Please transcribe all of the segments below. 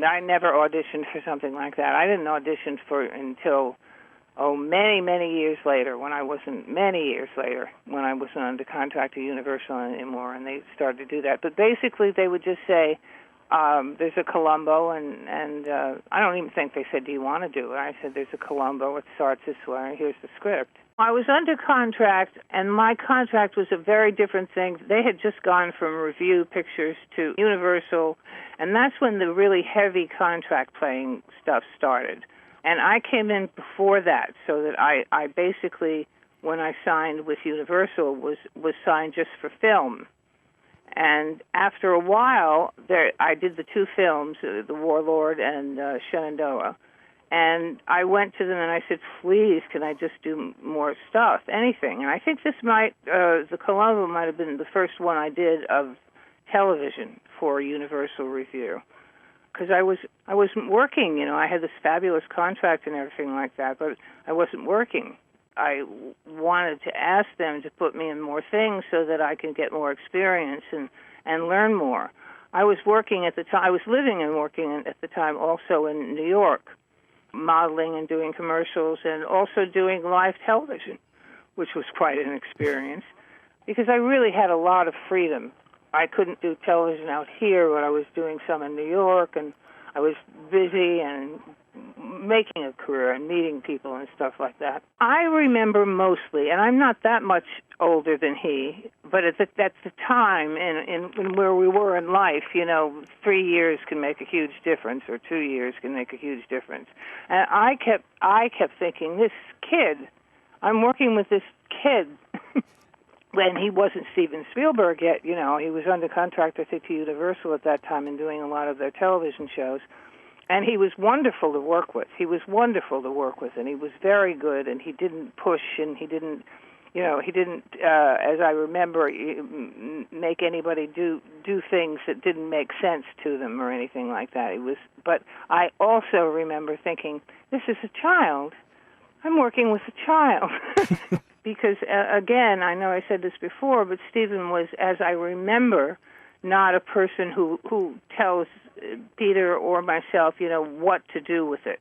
I never auditioned for something like that. I didn't audition for until many, many years later, when I wasn't under contract to Universal anymore, and they started to do that. But basically, they would just say, there's a Columbo, and I don't even think they said, do you want to do it? I said, there's a Columbo, it starts this way, here's the script. I was under contract, and my contract was a very different thing. They had just gone from Review Pictures to Universal, and that's when the really heavy contract playing stuff started. And I came in before that, so that I basically, when I signed with Universal, was signed just for film. And after a while, I did the two films, The Warlord and Shenandoah. And I went to them and I said, please, can I just do more stuff, anything? And I think the Columbo might have been the first one I did of television for Universal Review. Because I wasn't working, I had this fabulous contract and everything like that, but I wasn't working. I wanted to ask them to put me in more things so that I could get more experience and learn more. I was working at the time. I was living and working at the time also in New York, modeling and doing commercials and also doing live television, which was quite an experience because I really had a lot of freedom. I couldn't do television out here, but I was doing some in New York, and I was busy and making a career and meeting people and stuff like that. I remember mostly, and I'm not that much older than he, but at the time in where we were in life, 3 years can make a huge difference, or 2 years can make a huge difference. And I kept thinking, this kid, I'm working with this kid. When he wasn't Steven Spielberg yet, he was under contract, I think, to Universal at that time and doing a lot of their television shows. And he was wonderful to work with. And he was very good, and he didn't push, and he didn't, as I remember, make anybody do things that didn't make sense to them or anything like that. But I also remember thinking, this is a child. I'm working with a child. Because, again, I know I said this before, but Steven was, as I remember, not a person who tells Peter or myself, what to do with it.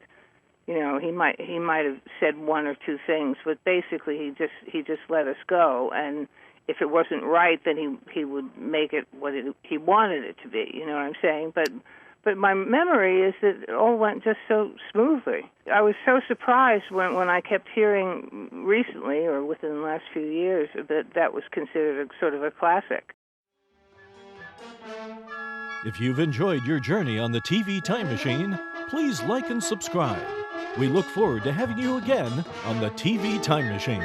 He might have said one or two things, but basically he just let us go. And if it wasn't right, then he would make it what he wanted it to be. You know what I'm saying? But my memory is that it all went just so smoothly. I was so surprised when I kept hearing recently, or within the last few years, that was considered sort of a classic. If you've enjoyed your journey on the TV Time Machine, please like and subscribe. We look forward to having you again on the TV Time Machine.